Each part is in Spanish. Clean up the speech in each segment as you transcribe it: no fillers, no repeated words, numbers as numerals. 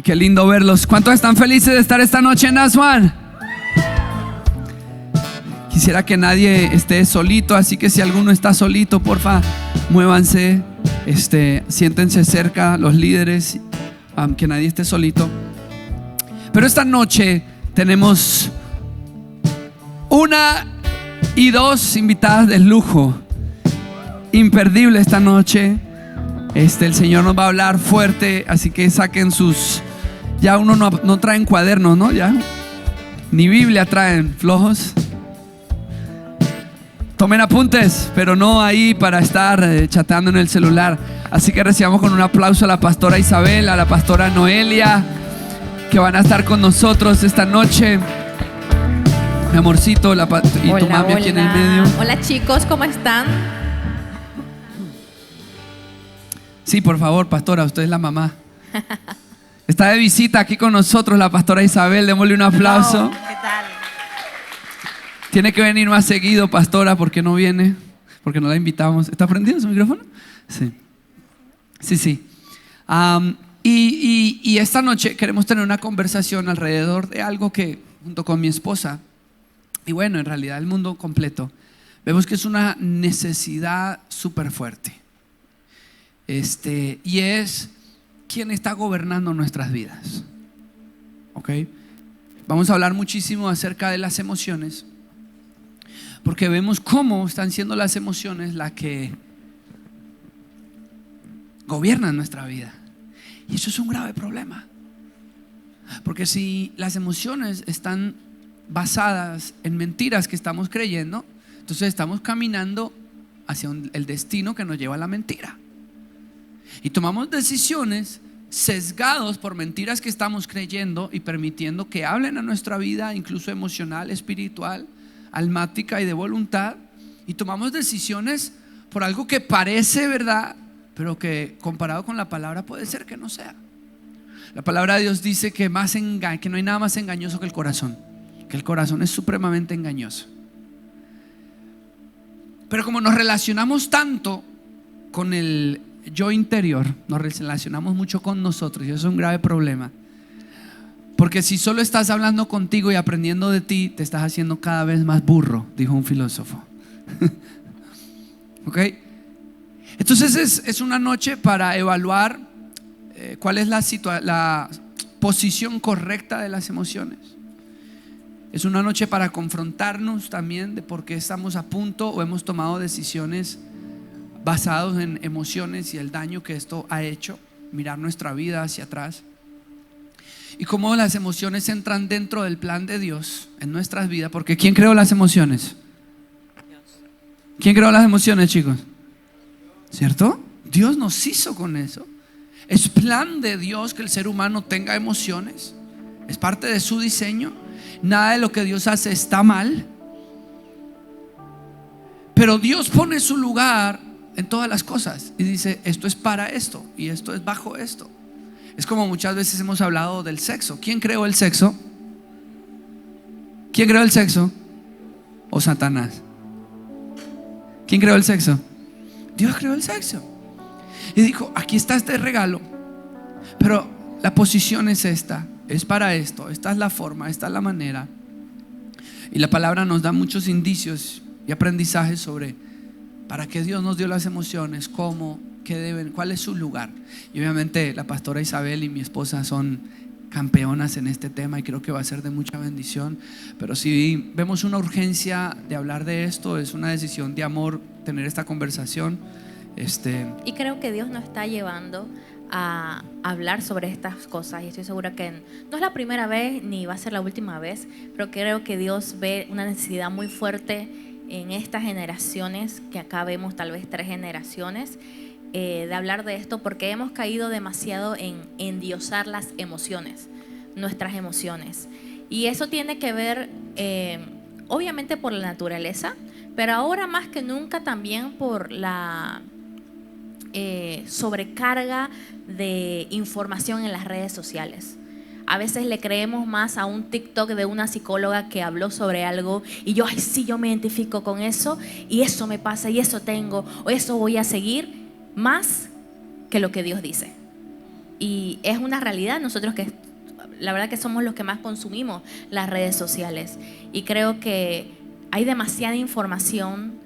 Y qué lindo verlos. ¿Cuántos están felices de estar esta noche en Aswan? Quisiera que nadie esté solito, así que si alguno está solito, porfa, muévanse, siéntense cerca los líderes, que nadie esté solito. Pero esta noche tenemos una y dos invitadas de lujo, imperdible esta noche. El Señor nos va a hablar fuerte, así que saquen sus... Ya uno no traen cuadernos, ¿no? Ya ni Biblia traen, flojos. Tomen apuntes, pero no ahí para estar chateando en el celular. Así que recibamos con un aplauso a la pastora Isabel, a la pastora Noelia, que van a estar con nosotros esta noche. Mi amorcito, y tu mami aquí en el medio. Hola chicos, ¿cómo están? Sí, por favor, pastora, usted es la mamá. Está de visita aquí con nosotros la pastora Isabel, démosle un aplauso. No, ¿qué tal? Tiene que venir más seguido, pastora, porque no viene, porque no la invitamos. ¿Está prendido su micrófono? Sí. Sí. Y esta noche queremos tener una conversación alrededor de algo que, junto con mi esposa, y bueno, en realidad el mundo completo, vemos que es una necesidad súper fuerte. Y es quién está gobernando nuestras vidas. ¿Ok? Vamos a hablar muchísimo acerca de las emociones, porque vemos cómo están siendo las emociones las que gobiernan nuestra vida. Y eso es un grave problema, porque si las emociones están basadas en mentiras que estamos creyendo, entonces estamos caminando hacia el destino que nos lleva a la mentira. Y tomamos decisiones sesgados por mentiras que estamos creyendo y permitiendo que hablen a nuestra vida, incluso emocional, espiritual, almática y de voluntad. Y tomamos decisiones por algo que parece verdad, pero que comparado con la palabra puede ser que no sea. La palabra de Dios dice que no hay nada más engañoso que el corazón, que el corazón es supremamente engañoso. Pero como nos relacionamos tanto con el yo interior, nos relacionamos mucho con nosotros, y eso es un grave problema, porque si solo estás hablando contigo y aprendiendo de ti, te estás haciendo cada vez más burro, dijo un filósofo. ¿Ok? Entonces es una noche para evaluar cuál es la posición correcta de las emociones. Es una noche para confrontarnos también de por qué estamos a punto o hemos tomado decisiones basados en emociones y el daño que esto ha hecho, mirar nuestra vida hacia atrás y cómo las emociones entran dentro del plan de Dios en nuestras vidas. Porque ¿quién creó las emociones? ¿Quién creó las emociones, chicos? ¿Cierto? Dios nos hizo con eso. Es plan de Dios que el ser humano tenga emociones, es parte de su diseño. Nada de lo que Dios hace está mal, pero Dios pone su lugar en todas las cosas y dice: esto es para esto y esto es bajo esto. Es como muchas veces hemos hablado del sexo. ¿Quién creó el sexo? ¿Quién creó el sexo? ¿O Satanás? ¿Quién creó el sexo? Dios creó el sexo y dijo: aquí está este regalo, pero la posición es esta, es para esto, esta es la forma, esta es la manera. Y la palabra nos da muchos indicios y aprendizajes sobre para qué Dios nos dio las emociones, cómo, qué deben, cuál es su lugar. Y obviamente la pastora Isabel y mi esposa son campeonas en este tema y creo que va a ser de mucha bendición. Pero si vemos una urgencia de hablar de esto, es una decisión de amor tener esta conversación. Y creo que Dios nos está llevando a hablar sobre estas cosas, y estoy segura que no es la primera vez ni va a ser la última vez, pero creo que Dios ve una necesidad muy fuerte en estas generaciones, que acá vemos tal vez 3 generaciones, de hablar de esto, porque hemos caído demasiado en endiosar las emociones, nuestras emociones. Y eso tiene que ver obviamente por la naturaleza, pero ahora más que nunca también por la sobrecarga de información en las redes sociales. A veces le creemos más a un TikTok de una psicóloga que habló sobre algo y yo, ay sí, yo me identifico con eso y eso me pasa y eso tengo o eso voy a seguir, más que lo que Dios dice. Y es una realidad nosotros que la verdad que somos los que más consumimos las redes sociales. Y creo que hay demasiada información,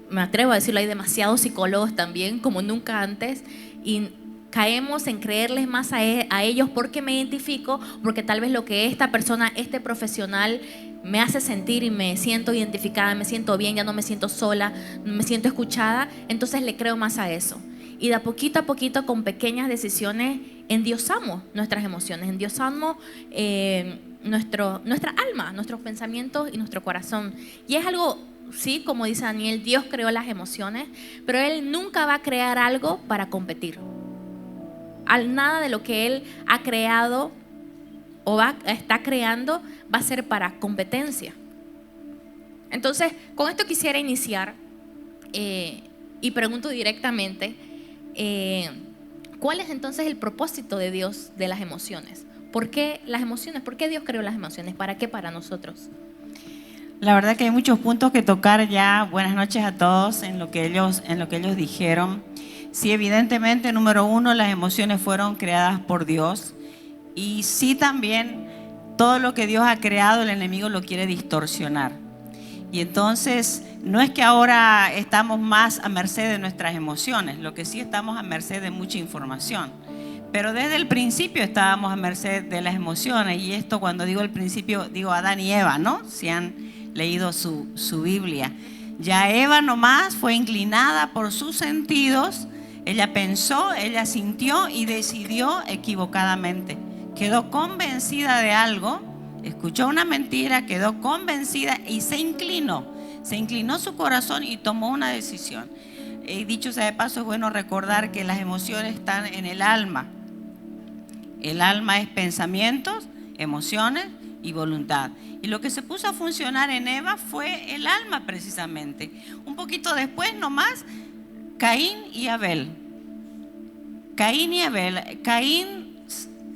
me atrevo a decirlo, hay demasiados psicólogos también, como nunca antes, y caemos en creerles más a ellos porque me identifico, porque tal vez lo que esta persona, este profesional me hace sentir y me siento identificada, me siento bien, ya no me siento sola, me siento escuchada, entonces le creo más a eso. Y de a poquito, con pequeñas decisiones, endiosamos nuestras emociones, endiosamos nuestra alma, nuestros pensamientos y nuestro corazón. Y es algo, sí, como dice Daniel, Dios creó las emociones, pero Él nunca va a crear algo para competir. Nada de lo que Él ha creado o está creando va a ser para competencia. Entonces, con esto quisiera iniciar y pregunto directamente, ¿cuál es entonces el propósito de Dios de las emociones? ¿Por qué las emociones? ¿Por qué Dios creó las emociones? ¿Para qué para nosotros? La verdad que hay muchos puntos que tocar ya. Buenas noches a todos en lo que ellos dijeron. Sí, evidentemente, número uno, las emociones fueron creadas por Dios. Y sí, también todo lo que Dios ha creado, el enemigo lo quiere distorsionar. Y entonces, no es que ahora estamos más a merced de nuestras emociones, lo que sí estamos a merced de mucha información. Pero desde el principio estábamos a merced de las emociones. Y esto, cuando digo el principio, digo Adán y Eva, ¿no? Si han leído su Biblia. Ya Eva nomás fue inclinada por sus sentidos. Ella pensó, ella sintió y decidió equivocadamente. Quedó convencida de algo, escuchó una mentira, quedó convencida y se inclinó su corazón y tomó una decisión. Dicho sea de paso, es bueno recordar que las emociones están en el alma. El alma es pensamientos, emociones y voluntad. Y lo que se puso a funcionar en Eva fue el alma precisamente. Un poquito después nomás, Caín y Abel. Caín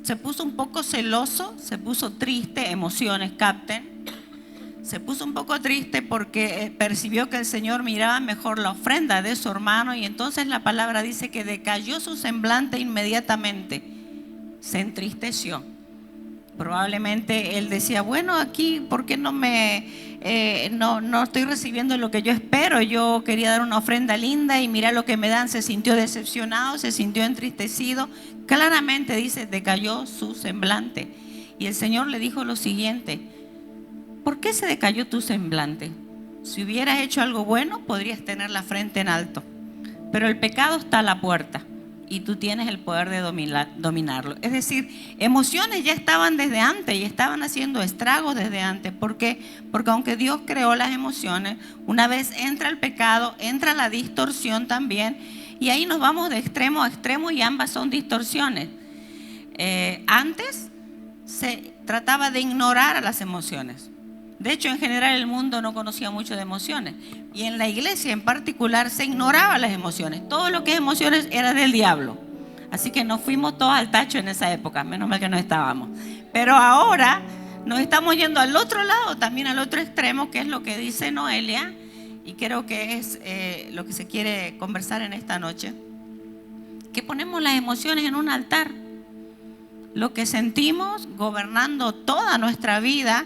se puso un poco celoso, se puso triste, emociones, capten. Se puso un poco triste porque percibió que el Señor miraba mejor la ofrenda de su hermano, y entonces la palabra dice que decayó su semblante inmediatamente, se entristeció. Probablemente él decía, bueno, aquí, ¿por qué no estoy recibiendo lo que yo espero? Yo quería dar una ofrenda linda y mira lo que me dan. Se sintió decepcionado, se sintió entristecido. Claramente dice, decayó su semblante. Y el Señor le dijo lo siguiente: ¿por qué se decayó tu semblante? Si hubieras hecho algo bueno, podrías tener la frente en alto. Pero el pecado está a la puerta y tú tienes el poder de dominarlo. Es decir, emociones ya estaban desde antes y estaban haciendo estragos desde antes. ¿Por qué? Porque aunque Dios creó las emociones, una vez entra el pecado, entra la distorsión también, y ahí nos vamos de extremo a extremo y ambas son distorsiones. Antes se trataba de ignorar a las emociones. De hecho, en general el mundo no conocía mucho de emociones, y en la iglesia en particular se ignoraba las emociones. Todo lo que es emociones era del diablo. Así que nos fuimos todos al tacho en esa época, menos mal que no estábamos. Pero ahora nos estamos yendo al otro lado, también al otro extremo, que es lo que dice Noelia, y creo que es lo que se quiere conversar en esta noche, que ponemos las emociones en un altar. Lo que sentimos gobernando toda nuestra vida.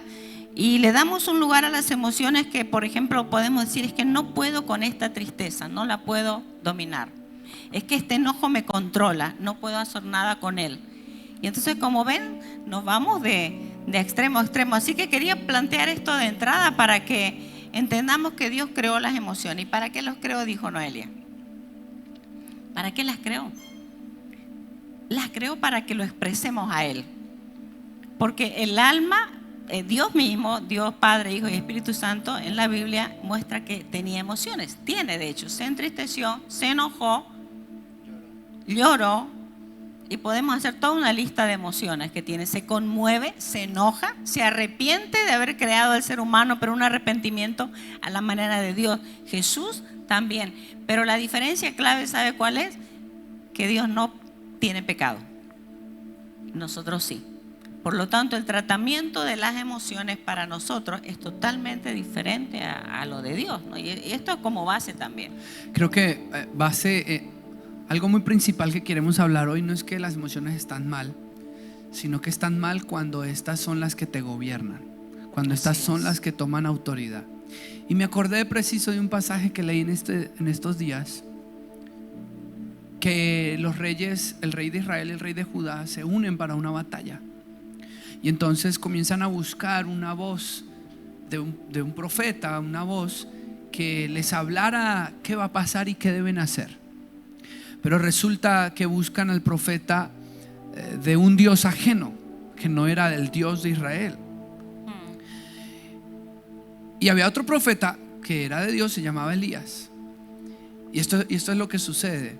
Y le damos un lugar a las emociones que, por ejemplo, podemos decir, es que no puedo con esta tristeza, no la puedo dominar. Es que este enojo me controla, no puedo hacer nada con él. Y entonces, como ven, nos vamos de extremo a extremo. Así que quería plantear esto de entrada para que entendamos que Dios creó las emociones. ¿Y para qué los creó? Dijo Noelia. ¿Para qué las creó? Las creó para que lo expresemos a Él. Porque el alma... Dios mismo, Dios Padre, Hijo y Espíritu Santo, en la Biblia muestra que tenía emociones. Tiene, de hecho, se entristeció, se enojó, lloró, y podemos hacer toda una lista de emociones que tiene. Se conmueve, se enoja, se arrepiente de haber creado al ser humano, pero un arrepentimiento a la manera de Dios. Jesús también. Pero la diferencia clave, ¿sabe cuál es? Que Dios no tiene pecado. Nosotros sí. Por lo tanto, el tratamiento de las emociones para nosotros es totalmente diferente a lo de Dios, ¿no? Y esto es como base también. Creo que base algo muy principal que queremos hablar hoy no es que las emociones están mal, sino que están mal cuando estas son las que te gobiernan, cuando estas son las que toman autoridad. Y me acordé preciso de un pasaje que leí en estos días, que los reyes, el rey de Israel y el rey de Judá, se unen para una batalla. Y entonces comienzan a buscar una voz de un profeta, una voz que les hablara qué va a pasar y qué deben hacer. Pero resulta que buscan al profeta de un Dios ajeno, que no era el Dios de Israel. Y había otro profeta que era de Dios, se llamaba Elías. Y esto es lo que sucede.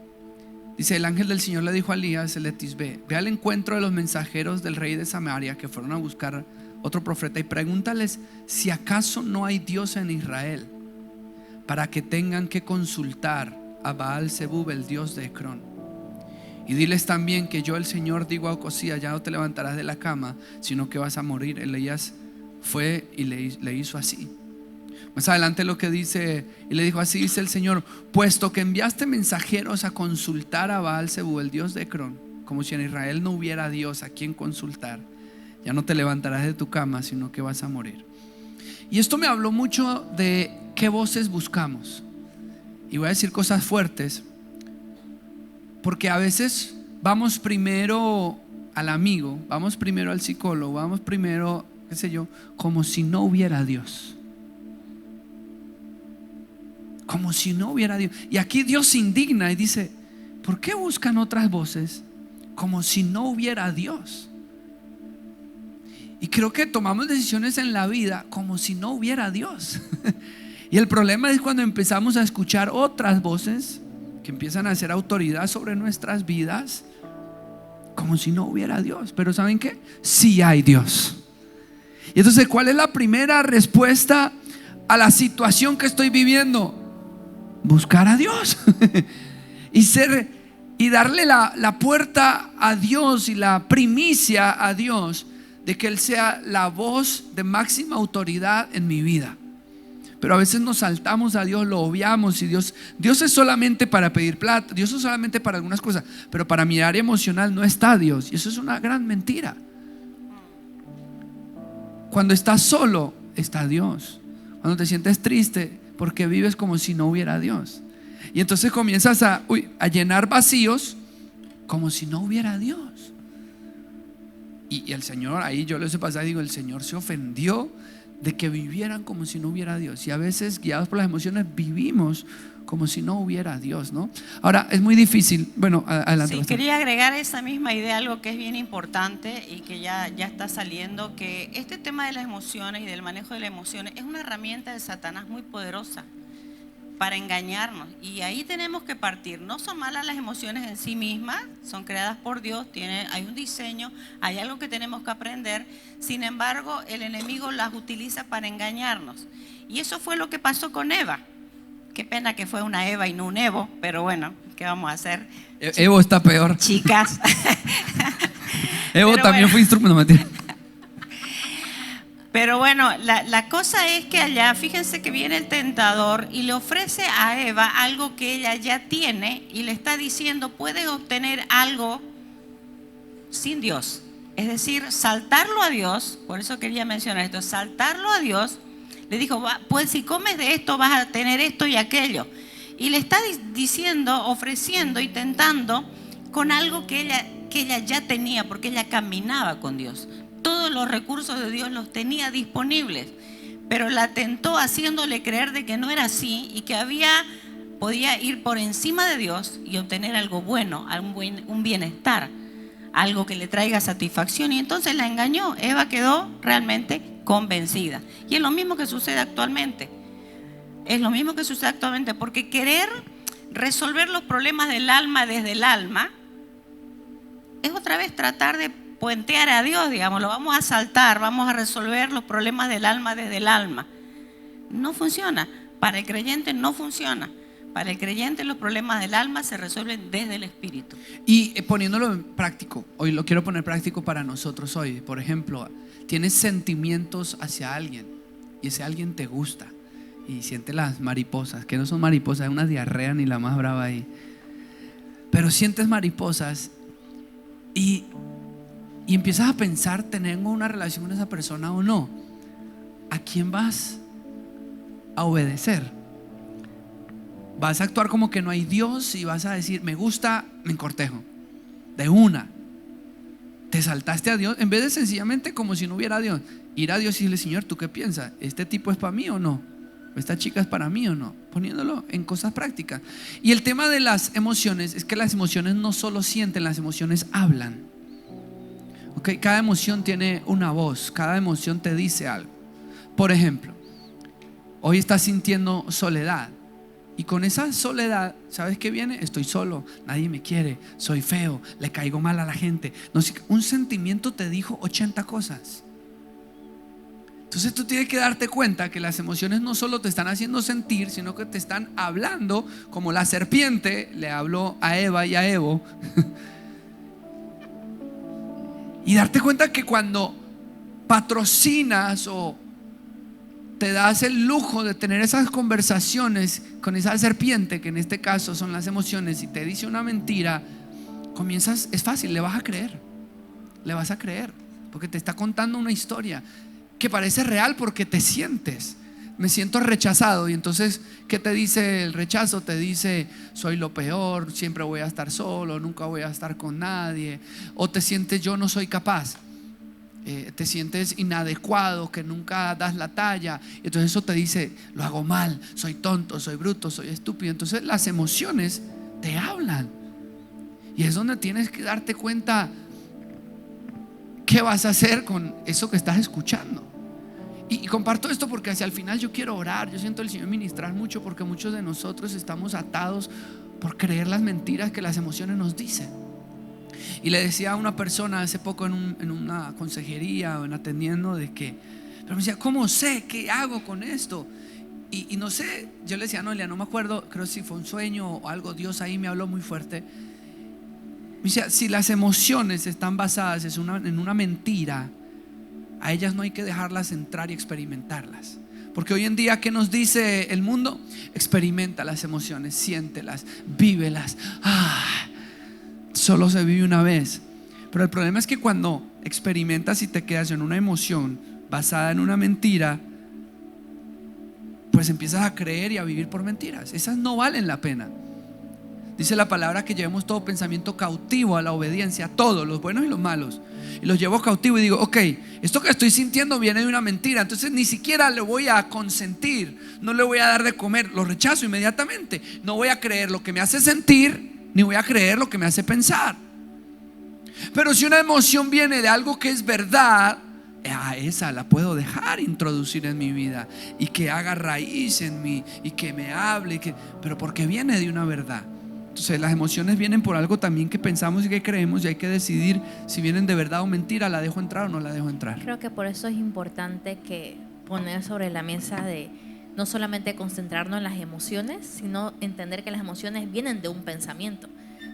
Dice: el ángel del Señor le dijo a Elías el de Tisbe: ve al encuentro de los mensajeros del rey de Samaria que fueron a buscar otro profeta y pregúntales si acaso no hay Dios en Israel, para que tengan que consultar a Baal Zebub, el dios de Ecrón. Y diles también que yo, el Señor, digo a Ocosías: ya no te levantarás de la cama, sino que vas a morir. Elías fue y le hizo así. Más adelante lo que dice, y le dijo: así dice el Señor, puesto que enviaste mensajeros a consultar a Baal Zebub, el dios de Ecrón, como si en Israel no hubiera Dios a quien consultar, ya no te levantarás de tu cama, sino que vas a morir. Y esto me habló mucho de qué voces buscamos. Y voy a decir cosas fuertes, porque a veces vamos primero al amigo, vamos primero al psicólogo, vamos primero, qué sé yo, como si no hubiera Dios. Como si no hubiera Dios. Y aquí Dios se indigna y dice: ¿por qué buscan otras voces como si no hubiera Dios? Y creo que tomamos decisiones en la vida como si no hubiera Dios. Y el problema es cuando empezamos a escuchar otras voces que empiezan a hacer autoridad sobre nuestras vidas, como si no hubiera Dios. Pero ¿saben qué? Sí hay Dios. Y entonces, ¿cuál es la primera respuesta a la situación que estoy viviendo? Buscar a Dios. Y darle la puerta a Dios y la primicia a Dios de que Él sea la voz de máxima autoridad en mi vida. Pero a veces nos saltamos a Dios, lo obviamos, y Dios es solamente para pedir plata, Dios es solamente para algunas cosas, pero para mi área emocional no está Dios. Y eso es una gran mentira. Cuando estás solo, está Dios. Cuando te sientes triste, porque vives como si no hubiera Dios. Y entonces comienzas a llenar vacíos como si no hubiera Dios. Y el Señor, ahí yo les he pasado y digo: el Señor se ofendió de que vivieran como si no hubiera Dios. Y a veces, guiados por las emociones, vivimos como si no hubiera Dios, ¿no? Ahora, es muy difícil. Bueno, adelante. Sí, quería agregar esa misma idea, algo que es bien importante y que ya está saliendo, que este tema de las emociones y del manejo de las emociones es una herramienta de Satanás muy poderosa para engañarnos. Y ahí tenemos que partir. No son malas las emociones en sí mismas, son creadas por Dios, hay un diseño, hay algo que tenemos que aprender. Sin embargo, el enemigo las utiliza para engañarnos. Y eso fue lo que pasó con Eva. Qué pena que fue una Eva y no un Evo, pero bueno, ¿qué vamos a hacer? Evo está peor. Chicas. Evo pero también fue instrumento. Pero bueno, la cosa es que allá, fíjense que viene el tentador y le ofrece a Eva algo que ella ya tiene y le está diciendo: puedes obtener algo sin Dios. Es decir, saltarlo a Dios. Por eso quería mencionar esto, saltarlo a Dios. Le dijo: pues si comes de esto vas a tener esto y aquello. Y le está diciendo, ofreciendo y tentando con algo que ella ya tenía, porque ella caminaba con Dios. Todos los recursos de Dios los tenía disponibles, pero la tentó haciéndole creer de que no era así y que podía ir por encima de Dios y obtener algo bueno, un bienestar, algo que le traiga satisfacción. Y entonces la engañó. Eva quedó realmente convencida. Y es lo mismo que sucede actualmente. Es lo mismo que sucede actualmente, porque querer resolver los problemas del alma desde el alma es otra vez tratar de puentear a Dios, digamos. Lo vamos a saltar, vamos a resolver los problemas del alma desde el alma. No funciona. Para el creyente no funciona. Para el creyente los problemas del alma se resuelven desde el espíritu. Y poniéndolo en práctico, hoy lo quiero poner práctico para nosotros hoy. Por ejemplo, tienes sentimientos hacia alguien y ese alguien te gusta y siente las mariposas, que no son mariposas, es una diarrea ni la más brava ahí. pero sientes mariposas y empiezas a pensar, ¿tengo una relación con esa persona o no? ¿A quién vas a obedecer? ¿Vas a actuar como que no hay Dios y vas a decir, me gusta, me encortejo? De una. Te saltaste a Dios en vez de sencillamente como si no hubiera Dios. Ir a Dios y decirle, Señor, ¿tú qué piensas? ¿Este tipo es para mí o no? ¿Esta chica es para mí o no? Poniéndolo en cosas prácticas. Y el tema de las emociones es que las emociones no solo sienten, las emociones hablan. ¿Okay? Cada emoción tiene una voz, cada emoción te dice algo. Por ejemplo, hoy estás sintiendo soledad. Y con esa soledad, ¿sabes qué viene? Estoy solo, nadie me quiere, soy feo, le caigo mal a la gente. No sé, un sentimiento te dijo 80 cosas. Entonces tú tienes que darte cuenta que las emociones no solo te están haciendo sentir, sino que te están hablando, como la serpiente le habló a Eva y a Evo. Y darte cuenta que cuando patrocinas o te das el lujo de tener esas conversaciones con esa serpiente, que en este caso son las emociones, y te dice una mentira, comienzas, es fácil, le vas a creer, porque te está contando una historia que parece real porque te sientes. Me siento rechazado, y entonces, ¿qué te dice el rechazo? Te dice, soy lo peor, siempre voy a estar solo, nunca voy a estar con nadie. O te sientes, yo no soy capaz. Te sientes inadecuado, que nunca das la talla. Entonces eso te dice, lo hago mal, soy tonto, soy bruto, soy estúpido. Entonces las emociones te hablan, y es donde tienes que darte cuenta qué vas a hacer con eso que estás escuchando. Y comparto esto porque hacia el final yo quiero orar. Yo siento al Señor ministrar mucho, porque muchos de nosotros estamos atados por creer las mentiras que las emociones nos dicen. Y le decía a una persona hace poco en una consejería o en atendiendo, de que, pero me decía, ¿cómo sé? ¿Qué hago con esto? Y no sé, yo le decía, Noelia, no me acuerdo, creo si fue un sueño o algo, Dios ahí me habló muy fuerte. Me decía, si las emociones están basadas en una mentira, a ellas no hay que dejarlas entrar y experimentarlas. Porque hoy en día, ¿qué nos dice el mundo? Experimenta las emociones, siéntelas, vívelas. Solo se vive una vez. Pero el problema es que cuando experimentas y te quedas en una emoción basada en una mentira, pues empiezas a creer y a vivir por mentiras. Esas no valen la pena. Dice la palabra que llevemos todo pensamiento cautivo a la obediencia, todos, los buenos y los malos, y los llevo cautivo y digo, ok, esto que estoy sintiendo viene de una mentira, entonces ni siquiera le voy a consentir, no le voy a dar de comer, lo rechazo inmediatamente. No voy a creer lo que me hace sentir, ni voy a creer lo que me hace pensar. Pero si una emoción viene de algo que es verdad, esa la puedo dejar introducir en mi vida y que haga raíz en mí y que me hable, pero porque viene de una verdad. Entonces las emociones vienen por algo también que pensamos y que creemos, y hay que decidir si vienen de verdad o mentira. ¿La dejo entrar o no la dejo entrar? Creo que por eso es importante que poner sobre la mesa de no solamente concentrarnos en las emociones, sino entender que las emociones vienen de un pensamiento,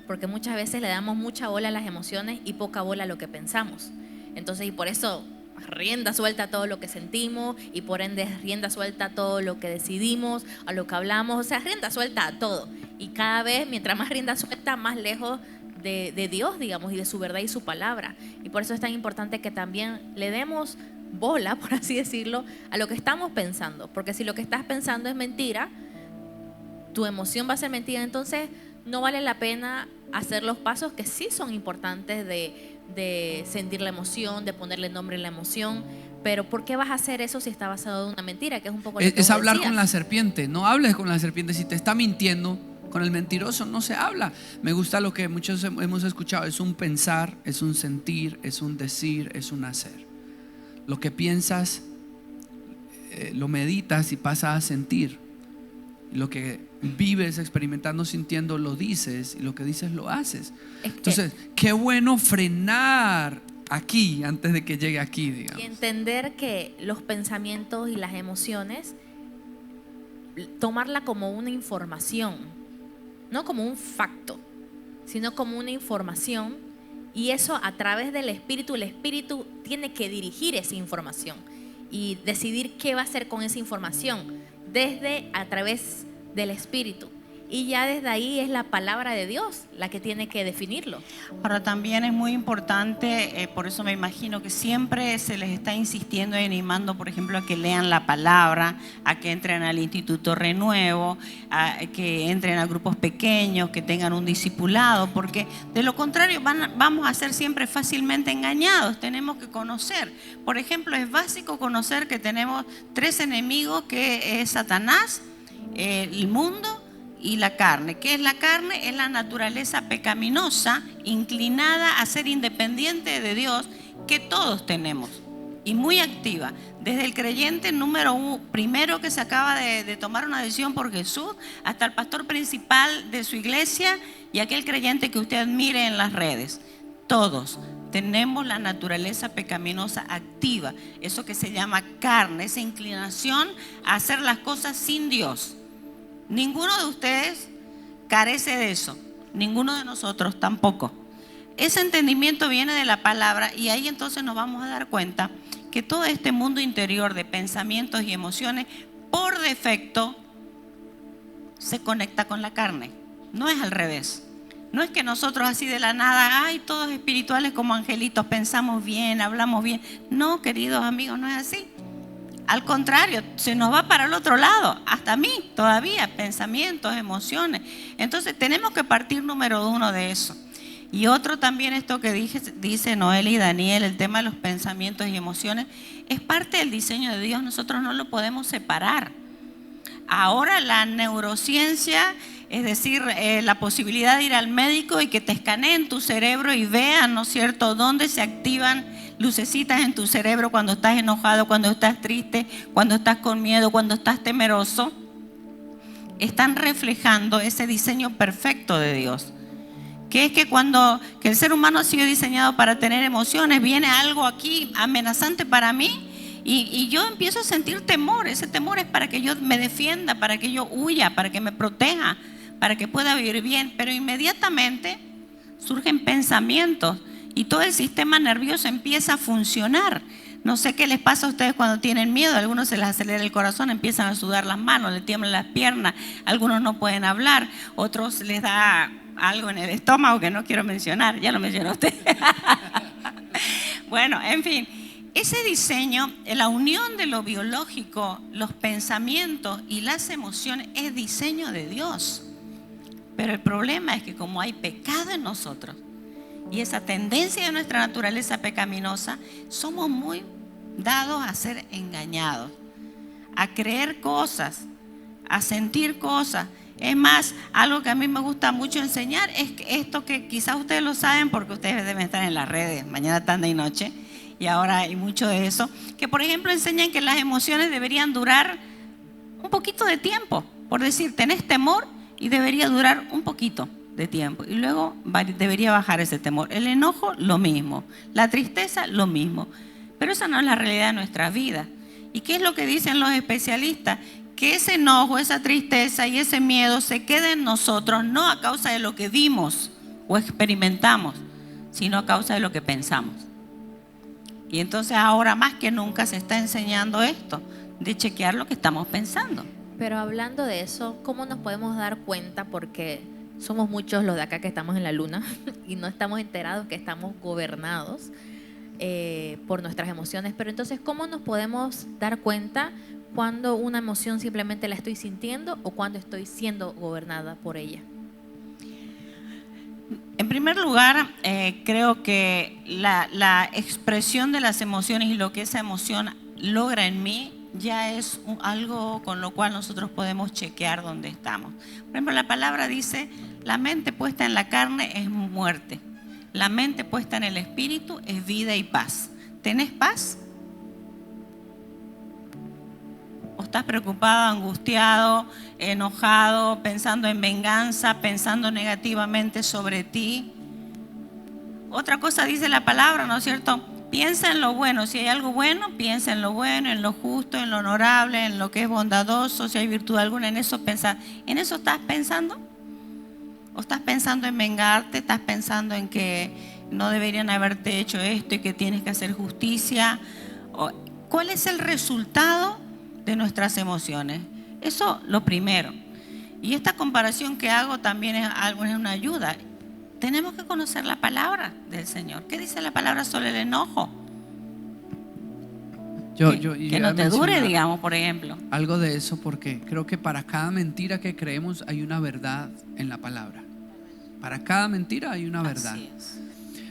porque muchas veces le damos mucha bola a las emociones y poca bola a lo que pensamos. Entonces, y por eso rienda suelta a todo lo que sentimos, y por ende rienda suelta a todo lo que decidimos, a lo que hablamos, o sea, rienda suelta a todo. Y cada vez, mientras más rienda suelta, más lejos de Dios, digamos, y de su verdad y su palabra. Y por eso es tan importante que también le demos bola, por así decirlo, a lo que estamos pensando. Porque si lo que estás pensando es mentira, tu emoción va a ser mentira. Entonces no vale la pena hacer los pasos que sí son importantes de sentir la emoción, de ponerle nombre a la emoción. Pero ¿por qué vas a hacer eso si está basado en una mentira? Que es un poco lo que es hablar decías. con la serpiente. No hables con la serpiente. Si te está mintiendo, con el mentiroso no se habla. Me gusta lo que muchos hemos escuchado: es un pensar, es un sentir, es un decir, es un hacer. Lo que piensas lo meditas y pasa a sentir. Lo que vives experimentando, sintiendo, lo dices, y lo que dices lo haces. Entonces, qué bueno frenar aquí antes de que llegue aquí, digamos. Y entender que los pensamientos y las emociones, tomarla como una información, no como un facto, sino como una información, y eso a través del Espíritu. El Espíritu tiene que dirigir esa información y decidir qué va a hacer con esa información a través del Espíritu. y ya desde ahí es la palabra de Dios la que tiene que definirlo. Ahora también es muy importante, por eso me imagino que siempre se les está insistiendo y animando, por ejemplo, a que lean la palabra, a que entren al Instituto Renuevo, a que entren a grupos pequeños, que tengan un discipulado, porque de lo contrario vamos a ser siempre fácilmente engañados. Tenemos que conocer. Por ejemplo, es básico conocer que tenemos 3 enemigos, que es Satanás, el mundo y la carne. ¿Qué es la carne? Es la naturaleza pecaminosa, inclinada a ser independiente de Dios, que todos tenemos y muy activa. Desde el creyente primero que se acaba de tomar una decisión por Jesús, hasta el pastor principal de su iglesia y aquel creyente que usted admire en las redes. Todos tenemos la naturaleza pecaminosa activa, eso que se llama carne, esa inclinación a hacer las cosas sin Dios. Ninguno de ustedes carece de eso, ninguno de nosotros tampoco. Ese entendimiento viene de la palabra, y ahí entonces nos vamos a dar cuenta que todo este mundo interior de pensamientos y emociones, por defecto, se conecta con la carne. No es al revés. No es que nosotros así de la nada, ay, todos espirituales como angelitos, pensamos bien, hablamos bien. No, queridos amigos, no es así. Al contrario, se nos va para el otro lado, hasta a mí todavía, pensamientos, emociones. Entonces tenemos que partir número 1 de eso. Y otro también, esto que dice Noel y Daniel, el tema de los pensamientos y emociones, es parte del diseño de Dios, nosotros no lo podemos separar. Ahora la neurociencia, es decir, la posibilidad de ir al médico y que te escaneen tu cerebro y vean, ¿no es cierto?, dónde se activan lucecitas en tu cerebro cuando estás enojado, cuando estás triste, cuando estás con miedo, cuando estás temeroso, están reflejando ese diseño perfecto de Dios. Que es que que el ser humano ha sido diseñado para tener emociones, viene algo aquí amenazante para mí y yo empiezo a sentir temor. Ese temor es para que yo me defienda, para que yo huya, para que me proteja, para que pueda vivir bien. Pero inmediatamente surgen pensamientos y todo el sistema nervioso empieza a funcionar. No sé qué les pasa a ustedes cuando tienen miedo. A algunos se les acelera el corazón, empiezan a sudar las manos, les tiemblan las piernas, algunos no pueden hablar, otros les da algo en el estómago que no quiero mencionar, ya lo mencionó usted. Bueno, en fin, ese diseño, la unión de lo biológico, los pensamientos y las emociones es diseño de Dios. Pero el problema es que como hay pecado en nosotros y esa tendencia de nuestra naturaleza pecaminosa, somos muy dados a ser engañados, a creer cosas, a sentir cosas. Es más, algo que a mí me gusta mucho enseñar es esto que quizás ustedes lo saben porque ustedes deben estar en las redes mañana, tarde y noche, y ahora hay mucho de eso, que por ejemplo enseñan que las emociones deberían durar un poquito de tiempo. Por decir, tenés temor y debería durar un poquito de tiempo y luego debería bajar ese temor. El enojo, lo mismo. La tristeza, lo mismo. Pero esa no es la realidad de nuestra vida. ¿Y qué es lo que dicen los especialistas? Que ese enojo, esa tristeza y ese miedo se quede en nosotros, no a causa de lo que vimos o experimentamos, sino a causa de lo que pensamos. Y entonces ahora más que nunca se está enseñando esto, de chequear lo que estamos pensando. Pero hablando de eso, ¿cómo nos podemos dar cuenta? Porque somos muchos los de acá que estamos en la luna y no estamos enterados que estamos gobernados por nuestras emociones. Pero entonces, ¿cómo nos podemos dar cuenta cuando una emoción simplemente la estoy sintiendo o cuando estoy siendo gobernada por ella? En primer lugar, creo que la expresión de las emociones y lo que esa emoción logra en mí ya es algo con lo cual nosotros podemos chequear dónde estamos. Por ejemplo, la palabra dice, la mente puesta en la carne es muerte, la mente puesta en el espíritu es vida y paz. ¿Tenés paz? ¿O estás preocupado, angustiado, enojado, pensando en venganza, pensando negativamente sobre ti? Otra cosa dice la palabra, ¿no es cierto? Piensa en lo bueno. Si hay algo bueno, piensa en lo bueno, en lo justo, en lo honorable, en lo que es bondadoso. Si hay virtud alguna, en eso pensar. ¿En eso estás pensando? ¿O estás pensando en vengarte? ¿Estás pensando en que no deberían haberte hecho esto y que tienes que hacer justicia? ¿Cuál es el resultado de nuestras emociones? Eso lo primero. Y esta comparación que hago también es una ayuda. Tenemos que conocer la palabra del Señor. ¿Qué dice la palabra sobre el enojo? Que no te dure, digamos, por ejemplo. Algo de eso, porque creo que para cada mentira que creemos hay una verdad en la palabra. Para cada mentira hay una verdad. Así es.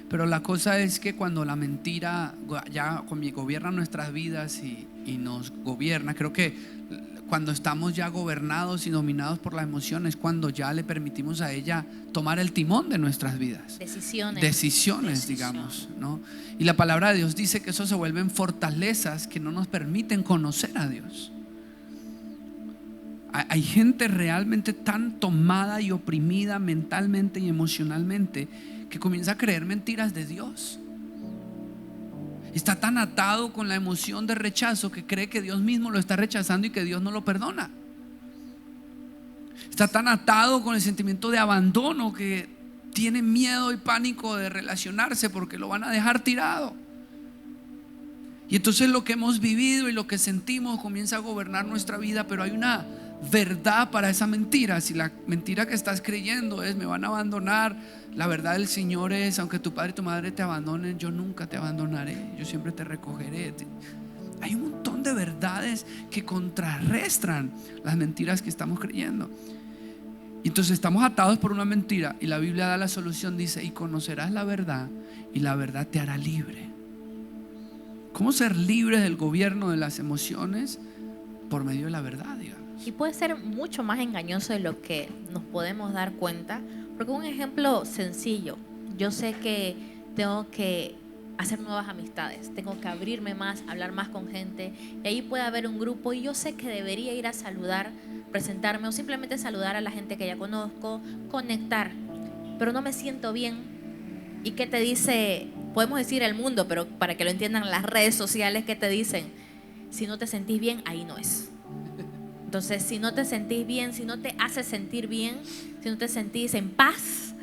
Pero la cosa es que cuando la mentira ya gobierna nuestras vidas y nos gobierna, creo que cuando estamos ya gobernados y dominados por las emociones, cuando ya le permitimos a ella tomar el timón de nuestras vidas. Decisiones, digamos, ¿no? Y la palabra de Dios dice que eso se vuelven fortalezas que no nos permiten conocer a Dios. Hay gente realmente tan tomada y oprimida mentalmente y emocionalmente que comienza a creer mentiras de Dios. Está tan atado con la emoción de rechazo que cree que Dios mismo lo está rechazando y que Dios no lo perdona. Está tan atado con el sentimiento de abandono que tiene miedo y pánico de relacionarse porque lo van a dejar tirado. Y entonces lo que hemos vivido y lo que sentimos comienza a gobernar nuestra vida, pero hay una verdad para esa mentira. Si la mentira que estás creyendo es: me van a abandonar, la verdad del Señor es: aunque tu padre y tu madre te abandonen, yo nunca te abandonaré, yo siempre te recogeré. Hay un montón de verdades que contrarrestan las mentiras que estamos creyendo. Y entonces estamos atados por una mentira, y la Biblia da la solución, dice: y conocerás la verdad, y la verdad te hará libre. ¿Cómo ser libres del gobierno de las emociones? Por medio de la verdad, digamos. Y puede ser mucho más engañoso de lo que nos podemos dar cuenta, porque un ejemplo sencillo: yo sé que tengo que hacer nuevas amistades, tengo que abrirme más, hablar más con gente, y ahí puede haber un grupo y yo sé que debería ir a saludar, presentarme o simplemente saludar a la gente que ya conozco, conectar, pero no me siento bien. ¿Y qué te dice? Podemos decir el mundo, pero para que lo entiendan las redes sociales, ¿qué te dicen? Si no te sentís bien, ahí no es. Entonces, si no te sentís bien, si no te hace sentir bien, si no te sentís en paz,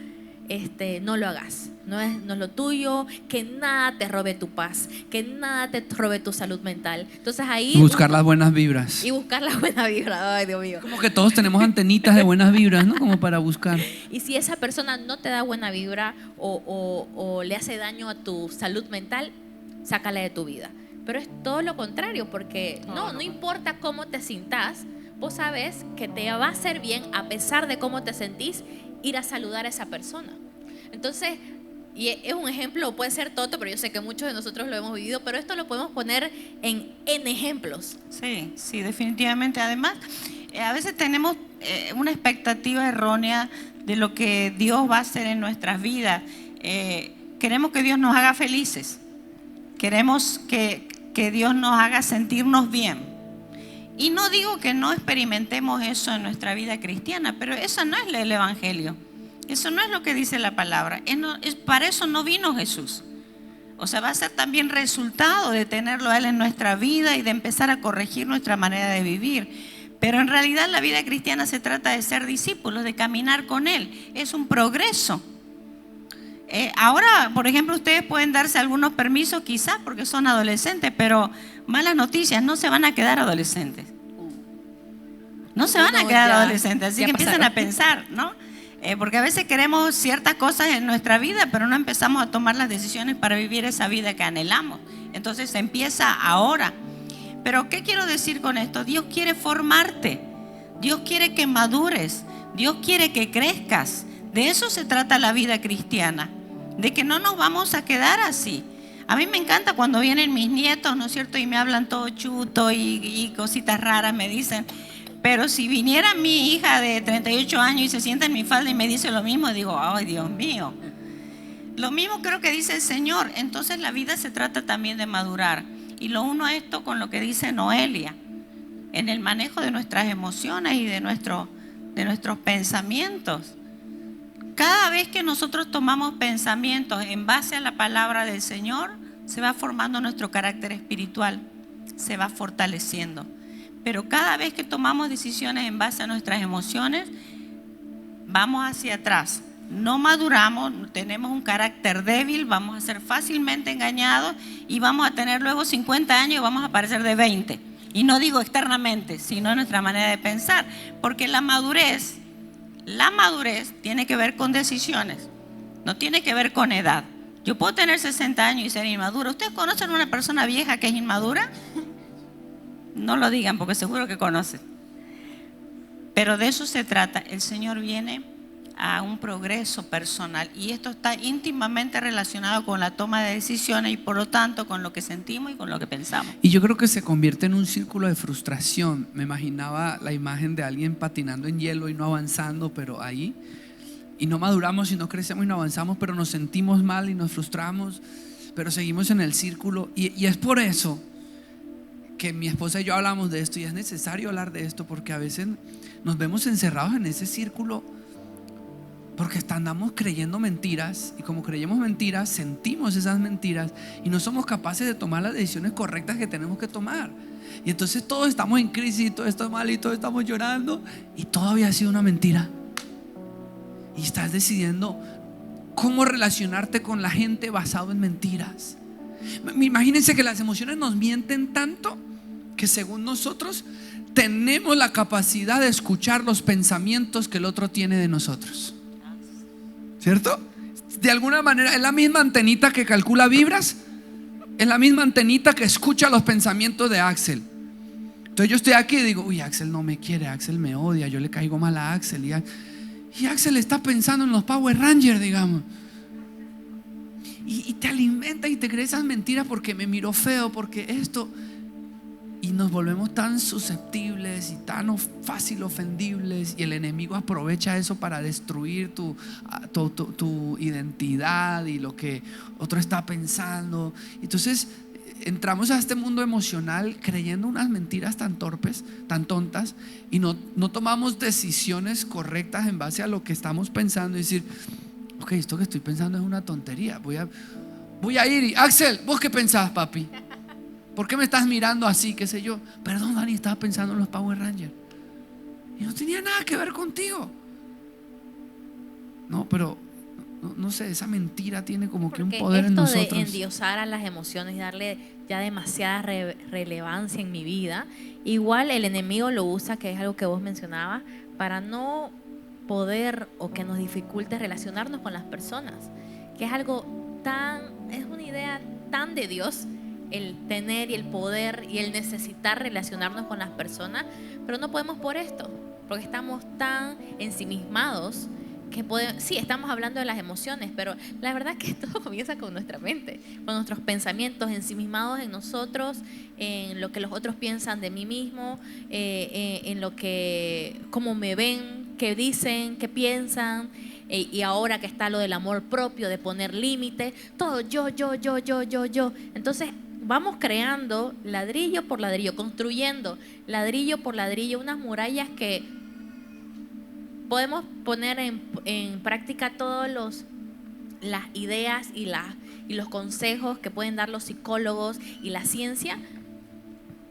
no lo hagas. No es lo tuyo. Que nada te robe tu paz, que nada te robe tu salud mental. Entonces ahí buscar las buenas vibras. Y buscar las buenas vibras. Ay, Dios mío. Como que todos tenemos antenitas de buenas vibras, ¿no? Como para buscar. Y si esa persona no te da buena vibra o le hace daño a tu salud mental, sácala de tu vida. Pero es todo lo contrario, porque no importa cómo te sintas, vos sabes que te va a hacer bien, a pesar de cómo te sentís, ir a saludar a esa persona. Entonces, y es un ejemplo, puede ser tonto, pero yo sé que muchos de nosotros lo hemos vivido, pero esto lo podemos poner en ejemplos. Sí, definitivamente. Además, a veces tenemos una expectativa errónea de lo que Dios va a hacer en nuestras vidas. Queremos que Dios nos haga felices. Queremos que Dios nos haga sentirnos bien. Y no digo que no experimentemos eso en nuestra vida cristiana, pero eso no es el Evangelio. Eso no es lo que dice la palabra. Para eso no vino Jesús. O sea, va a ser también resultado de tenerlo a Él en nuestra vida y de empezar a corregir nuestra manera de vivir. Pero en realidad la vida cristiana se trata de ser discípulos, de caminar con Él. Es un progreso. Ahora, por ejemplo, ustedes pueden darse algunos permisos quizás porque son adolescentes, pero malas noticias, no se van a quedar adolescentes. No se van a quedar adolescentes, así que empiezan a pensar, ¿no? Porque a veces queremos ciertas cosas en nuestra vida, pero no empezamos a tomar las decisiones para vivir esa vida que anhelamos. Entonces se empieza ahora. Pero ¿qué quiero decir con esto? Dios quiere formarte, Dios quiere que madures, Dios quiere que crezcas. De eso se trata la vida cristiana, de que no nos vamos a quedar así. A mí me encanta cuando vienen mis nietos, ¿no es cierto? Y me hablan todo chuto y cositas raras me dicen. Pero si viniera mi hija de 38 años y se sienta en mi falda y me dice lo mismo, digo: ay, Dios mío. Lo mismo creo que dice el Señor. Entonces la vida se trata también de madurar. Y lo uno a esto con lo que dice Noelia, en el manejo de nuestras emociones y de nuestros pensamientos. Cada vez que nosotros tomamos pensamientos en base a la palabra del Señor, se va formando nuestro carácter espiritual, se va fortaleciendo. Pero cada vez que tomamos decisiones en base a nuestras emociones, vamos hacia atrás. No maduramos, tenemos un carácter débil, vamos a ser fácilmente engañados y vamos a tener luego 50 años y vamos a parecer de 20. Y no digo externamente, sino en nuestra manera de pensar. Porque la madurez tiene que ver con decisiones, no tiene que ver con edad. Yo puedo tener 60 años y ser inmadura. ¿Ustedes conocen una persona vieja que es inmadura? No lo digan porque seguro que conocen. Pero de eso se trata. El Señor viene a un progreso personal y esto está íntimamente relacionado con la toma de decisiones y por lo tanto con lo que sentimos y con lo que pensamos. Y yo creo que se convierte en un círculo de frustración. Me imaginaba la imagen de alguien patinando en hielo y no avanzando, pero ahí, y no maduramos y no crecemos y no avanzamos, pero nos sentimos mal y nos frustramos, pero seguimos en el círculo. Y es por eso que mi esposa y yo hablamos de esto, y es necesario hablar de esto porque a veces nos vemos encerrados en ese círculo porque andamos creyendo mentiras, y como creemos mentiras, sentimos esas mentiras y no somos capaces de tomar las decisiones correctas que tenemos que tomar. Y entonces todos estamos en crisis, todo está mal y todos estamos llorando y todo había sido una mentira. Y estás decidiendo cómo relacionarte con la gente basado en mentiras. Imagínense que las emociones nos mienten tanto que según nosotros tenemos la capacidad de escuchar los pensamientos que el otro tiene de nosotros. ¿Cierto? De alguna manera es la misma antenita que calcula vibras, es la misma antenita que escucha los pensamientos de Axel. Entonces yo estoy aquí y digo, uy, Axel no me quiere, Axel me odia, yo le caigo mal a Axel. Y Axel está pensando en los Power Rangers, digamos. Y te alimenta y te crees esas mentiras porque me miró feo, porque esto. Y nos volvemos tan susceptibles y tan fácil ofendibles, y el enemigo aprovecha eso para destruir tu identidad y lo que otro está pensando. Entonces entramos a este mundo emocional creyendo unas mentiras tan torpes, tan tontas, y no tomamos decisiones correctas en base a lo que estamos pensando y decir, ok, esto que estoy pensando es una tontería, voy a ir y, Axel, ¿vos qué pensás, papi? ¿Por qué me estás mirando así? ¿Qué sé yo? Perdón, Dani, estaba pensando en los Power Rangers y no tenía nada que ver contigo. No, pero no sé, esa mentira tiene como que un poder en nosotros. Esto de endiosar a las emociones y darle ya demasiada relevancia en mi vida, igual el enemigo lo usa, que es algo que vos mencionabas, para no poder o que nos dificulte relacionarnos con las personas, que es algo es una idea tan de Dios, el tener y el poder y el necesitar relacionarnos con las personas, pero no podemos por esto, porque estamos tan ensimismados que sí, estamos hablando de las emociones, pero la verdad es que todo comienza con nuestra mente, con nuestros pensamientos ensimismados en nosotros, en lo que los otros piensan de mí mismo, en lo que, cómo me ven, qué dicen, qué piensan. Y ahora que está lo del amor propio, de poner límite, todo yo. Entonces vamos creando ladrillo por ladrillo, construyendo ladrillo por ladrillo unas murallas que podemos poner en práctica todas las ideas y los consejos que pueden dar los psicólogos y la ciencia,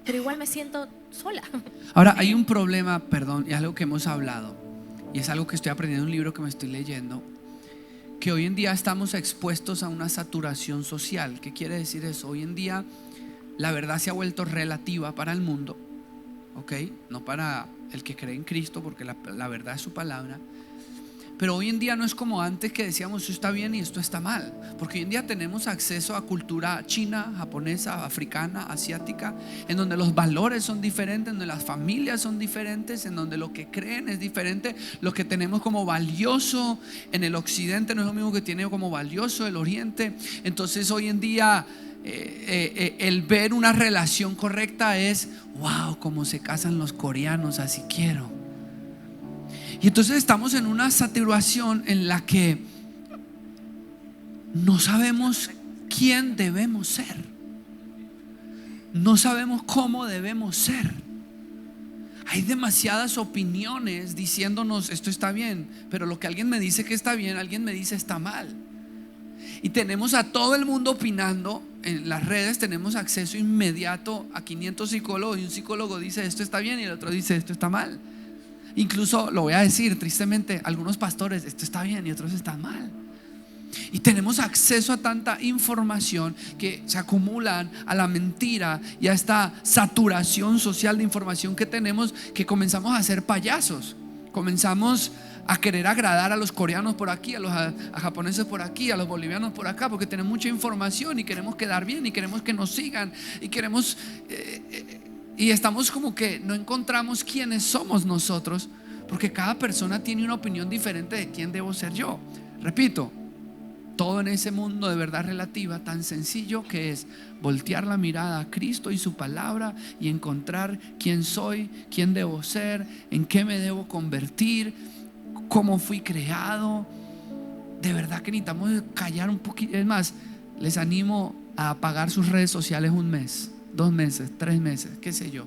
pero igual me siento sola. Ahora hay un problema, perdón, y es algo que hemos hablado, y es algo que estoy aprendiendo en un libro que me estoy leyendo, que hoy en día estamos expuestos a una saturación social. ¿Qué quiere decir eso? Hoy en día la verdad se ha vuelto relativa para el mundo, ¿ok? No para el que cree en Cristo, porque la verdad es su palabra. Pero hoy en día no es como antes, que decíamos esto está bien y esto está mal, porque hoy en día tenemos acceso a cultura china, japonesa, africana, asiática, en donde los valores son diferentes, en donde las familias son diferentes, en donde lo que creen es diferente. Lo que tenemos como valioso en el occidente no es lo mismo que tiene como valioso el oriente. Entonces hoy en día el ver una relación correcta es wow, cómo se casan los coreanos, así quiero. Y entonces estamos en una saturación en la que no sabemos quién debemos ser, no sabemos cómo debemos ser. Hay demasiadas opiniones diciéndonos esto está bien, pero lo que alguien me dice que está bien, alguien me dice está mal. Y tenemos a todo el mundo opinando en las redes, tenemos acceso inmediato a 500 psicólogos, y un psicólogo dice esto está bien y el otro dice esto está mal. Incluso lo voy a decir tristemente, algunos pastores esto está bien y otros están mal. Y tenemos acceso a tanta información que se acumulan a la mentira y a esta saturación social de información que tenemos, que comenzamos a ser payasos. Comenzamos a querer agradar a los coreanos por aquí, a japoneses por aquí, a los bolivianos por acá, porque tenemos mucha información y queremos quedar bien y queremos que nos sigan y queremos y estamos como que no encontramos quiénes somos nosotros, porque cada persona tiene una opinión diferente de quién debo ser yo. Repito, todo en ese mundo de verdad relativa tan sencillo que es voltear la mirada a Cristo y su palabra y encontrar quién soy, quién debo ser, en qué me debo convertir, cómo fui creado. De verdad que necesitamos callar un poquito. Es más, les animo a apagar sus redes sociales 1 mes, 2 meses, 3 meses, qué sé yo,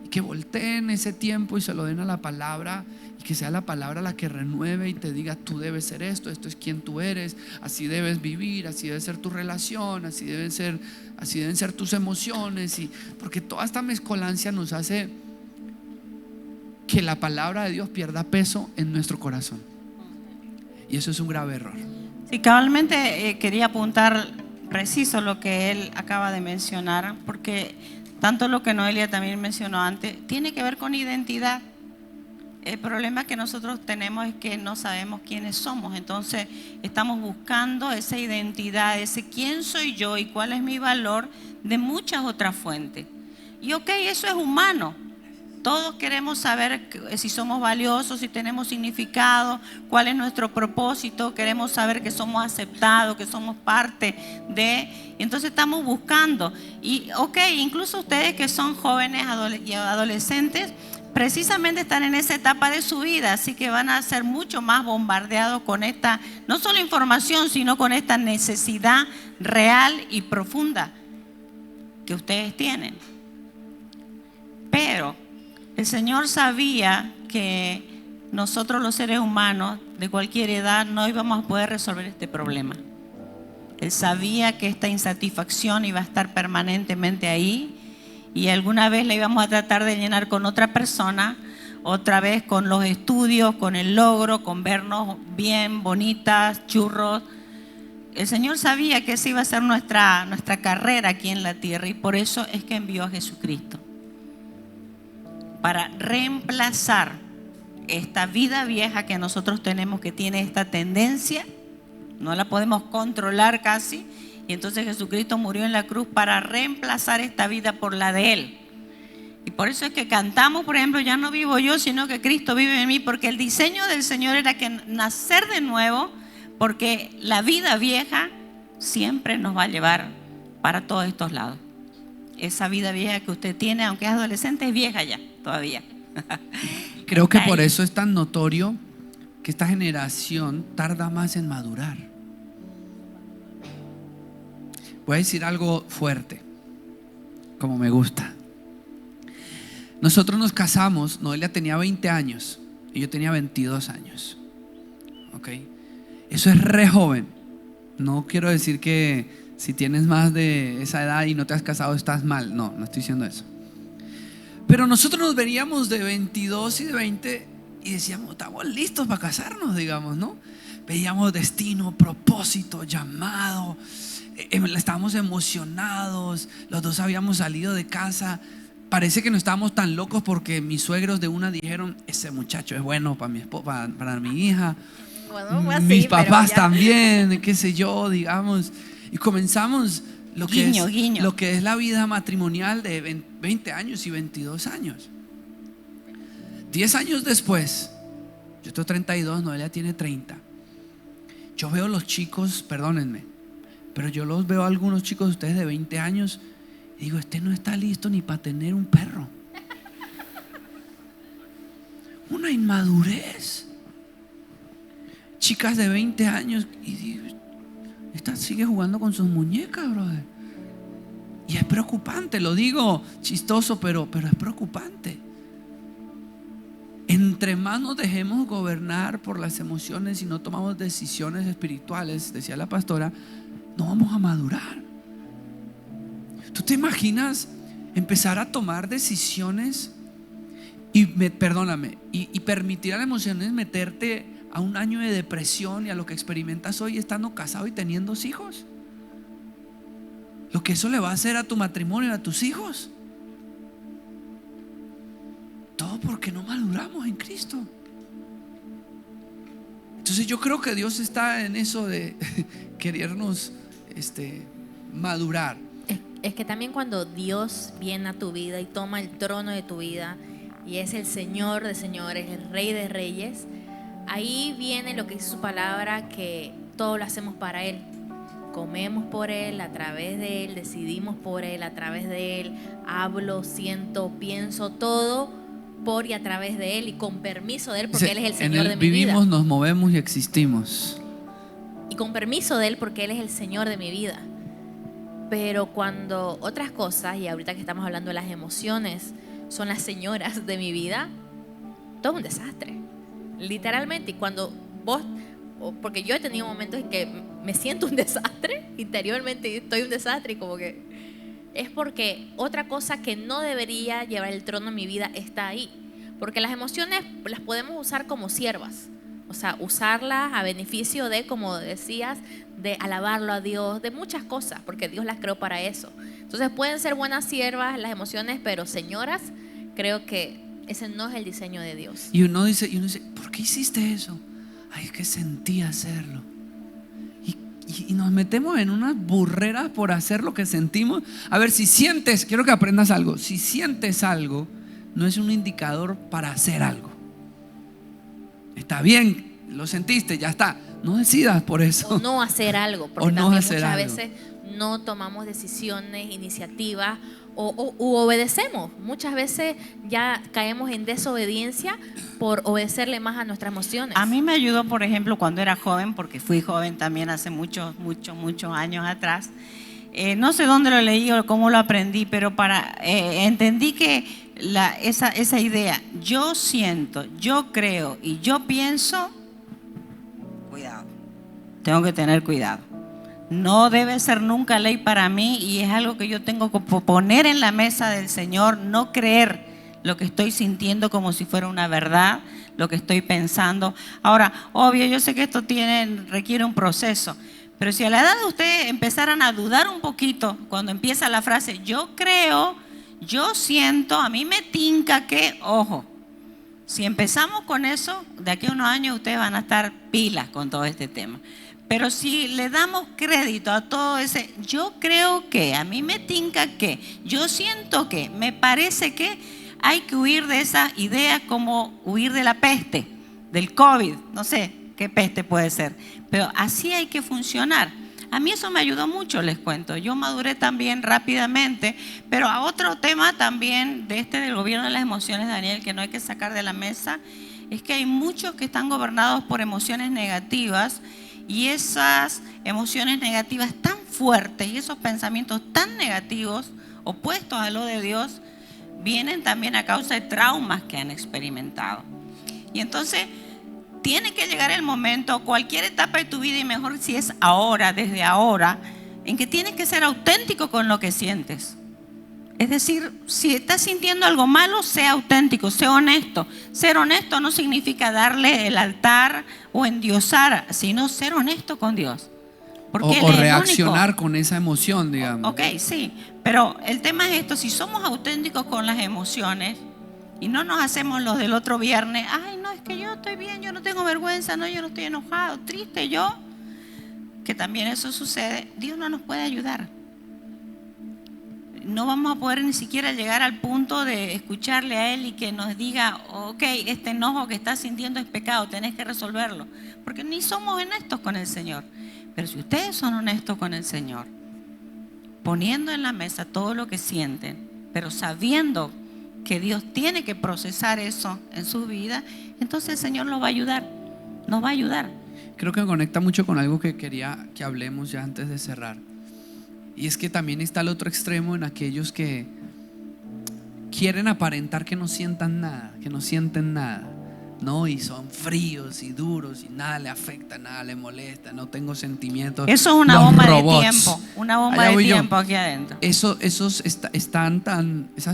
y que volteen ese tiempo y se lo den a la palabra, y que sea la palabra la que renueve y te diga: tú debes ser esto, esto es quien tú eres, así debes vivir, así debe ser tu relación, así deben ser tus emociones. Y porque toda esta mezcolancia nos hace que la palabra de Dios pierda peso en nuestro corazón, y eso es un grave error. Sí, cabalmente quería apuntar preciso lo que él acaba de mencionar, porque tanto lo que Noelia también mencionó antes tiene que ver con identidad. El problema que nosotros tenemos es que no sabemos quiénes somos, entonces estamos buscando esa identidad, ese quién soy yo y cuál es mi valor de muchas otras fuentes. Y ok, eso es humano. Todos queremos saber si somos valiosos, si tenemos significado, cuál es nuestro propósito. Queremos saber que somos aceptados, que somos parte de. Entonces estamos buscando. Y ok, incluso ustedes que son jóvenes y adolescentes, precisamente están en esa etapa de su vida, así que van a ser mucho más bombardeados con esta, no solo información, sino con esta necesidad real y profunda que ustedes tienen. Pero el Señor sabía que nosotros los seres humanos de cualquier edad no íbamos a poder resolver este problema. Él sabía que esta insatisfacción iba a estar permanentemente ahí, y alguna vez la íbamos a tratar de llenar con otra persona, otra vez con los estudios, con el logro, con vernos bien, bonitas, churros. El Señor sabía que esa iba a ser nuestra carrera aquí en la tierra, y por eso es que envió a Jesucristo, para reemplazar esta vida vieja que nosotros tenemos, que tiene esta tendencia, no la podemos controlar casi. Y entonces Jesucristo murió en la cruz para reemplazar esta vida por la de Él. Y por eso es que cantamos, por ejemplo, ya no vivo yo, sino que Cristo vive en mí, porque el diseño del Señor era que nacer de nuevo, porque la vida vieja siempre nos va a llevar para todos estos lados. Esa vida vieja que usted tiene, aunque es adolescente, es vieja ya, todavía. Creo que por eso es tan notorio que esta generación tarda más en madurar. Voy a decir algo fuerte, como me gusta. Nosotros nos casamos, Noelia tenía 20 años y yo tenía 22 años. ¿Ok? Eso es re joven. No quiero decir que si tienes más de esa edad y no te has casado estás mal. No estoy diciendo eso. Pero nosotros nos veríamos de 22 y de 20 y decíamos: estamos listos para casarnos, digamos, ¿no? Veíamos destino, propósito, llamado. Estábamos emocionados, los dos habíamos salido de casa. Parece que no estábamos tan locos porque mis suegros de una dijeron: ese muchacho es bueno para mi esposa, para mi hija. Bueno, así, mis papás también, qué sé yo, digamos. Y comenzamos lo que es la vida matrimonial de 20 años y 22 años. 10 años después, yo tengo 32, Noelia tiene 30. Yo veo los chicos, perdónenme, pero yo los veo a algunos chicos de ustedes de 20 años y digo: este no está listo ni para tener un perro. Una inmadurez. Chicas de 20 años y digo: esta sigue jugando con sus muñecas, brother. Y es preocupante, lo digo chistoso, pero es preocupante. Entre más nos dejemos gobernar por las emociones y no tomamos decisiones espirituales, decía la pastora, no vamos a madurar. ¿Tú te imaginas empezar a tomar decisiones y permitir a las emociones meterte a un año de depresión y a lo que experimentas hoy estando casado y teniendo 2 hijos. Lo que eso le va a hacer a tu matrimonio y a tus hijos. Todo porque no maduramos en Cristo. Entonces yo creo que Dios está en eso de querernos madurar. Es que también cuando Dios viene a tu vida y toma el trono de tu vida y es el Señor de señores, el Rey de reyes, ahí viene lo que dice su palabra, que todo lo hacemos para Él. Comemos por Él, a través de Él, decidimos por Él, a través de Él, hablo, siento, pienso, todo por y a través de Él y con permiso de Él, porque Él es el Señor de mi vida. Vivimos, nos movemos y existimos. Y con permiso de Él, porque Él es el Señor de mi vida. Pero cuando otras cosas, y ahorita que estamos hablando de las emociones, son las señoras de mi vida, todo es un desastre. Literalmente. Y cuando vos, porque yo he tenido momentos en que me siento un desastre interiormente, estoy un desastre, y como que es porque otra cosa que no debería llevar el trono en mi vida está ahí. Porque las emociones las podemos usar como siervas, o sea, usarlas a beneficio de, como decías, de alabarlo a Dios, de muchas cosas, porque Dios las creó para eso. Entonces pueden ser buenas siervas las emociones, pero señoras, creo que ese no es el diseño de Dios. Y uno dice, ¿por qué hiciste eso? Ay, es que sentí hacerlo. Y nos metemos en unas burreras por hacer lo que sentimos. A ver, si sientes, quiero que aprendas algo. Si sientes algo, no es un indicador para hacer algo. Está bien, lo sentiste, ya está. No decidas por eso. O no hacer algo, porque o no también hacer muchas algo. veces no tomamos decisiones, iniciativas u obedecemos. Muchas veces ya caemos en desobediencia por obedecerle más a nuestras emociones. A mí me ayudó, por ejemplo, cuando era joven, porque fui joven también hace muchos años atrás. No sé dónde lo leí o cómo lo aprendí, pero entendí que esa idea, yo siento, yo creo y yo pienso, cuidado, tengo que tener cuidado. No debe ser nunca ley para mí, y es algo que yo tengo que poner en la mesa del Señor, no creer lo que estoy sintiendo como si fuera una verdad, lo que estoy pensando. Ahora, obvio, yo sé que esto requiere un proceso, pero si a la edad de ustedes empezaran a dudar un poquito cuando empieza la frase yo creo, yo siento, a mí me tinca que, ojo, si empezamos con eso, de aquí a unos años ustedes van a estar pilas con todo este tema. Pero si le damos crédito a todo ese, yo creo que, a mí me tinca que, yo siento que, me parece que, hay que huir de esa idea como huir de la peste, del COVID, no sé qué peste puede ser, pero así hay que funcionar. A mí eso me ayudó mucho, les cuento. Yo maduré también rápidamente, pero a otro tema también del gobierno de las emociones, Daniel, que no hay que sacar de la mesa, es que hay muchos que están gobernados por emociones negativas. Y esas emociones negativas tan fuertes y esos pensamientos tan negativos, opuestos a lo de Dios, vienen también a causa de traumas que han experimentado. Y entonces tiene que llegar el momento, cualquier etapa de tu vida, y mejor si es ahora, desde ahora, en que tienes que ser auténtico con lo que sientes. Es decir, si estás sintiendo algo malo, sea auténtico, sea honesto. Ser honesto no significa darle el altar o endiosar, sino ser honesto con Dios. Porque o reaccionar con esa emoción, digamos. Ok, sí, pero el tema es esto: si somos auténticos con las emociones y no nos hacemos los del otro viernes, ay, no, es que yo estoy bien, yo no tengo vergüenza, no, yo no estoy enojado, triste yo, que también eso sucede, Dios no nos puede ayudar. No vamos a poder ni siquiera llegar al punto de escucharle a Él y que nos diga, ok, este enojo que estás sintiendo es pecado, tenés que resolverlo. Porque ni somos honestos con el Señor. Pero si ustedes son honestos con el Señor, poniendo en la mesa todo lo que sienten, pero sabiendo que Dios tiene que procesar eso en su vida, entonces el Señor nos va a ayudar, nos va a ayudar. Creo que conecta mucho con algo que quería que hablemos ya antes de cerrar. Y es que también está el otro extremo en aquellos que quieren aparentar que no sientan nada, que no sienten nada, ¿no? Y son fríos y duros y nada le afecta, nada le molesta, no tengo sentimientos. Eso es una Los bomba robots. de tiempo, una bomba Allá de voy yo. tiempo aquí adentro. Esas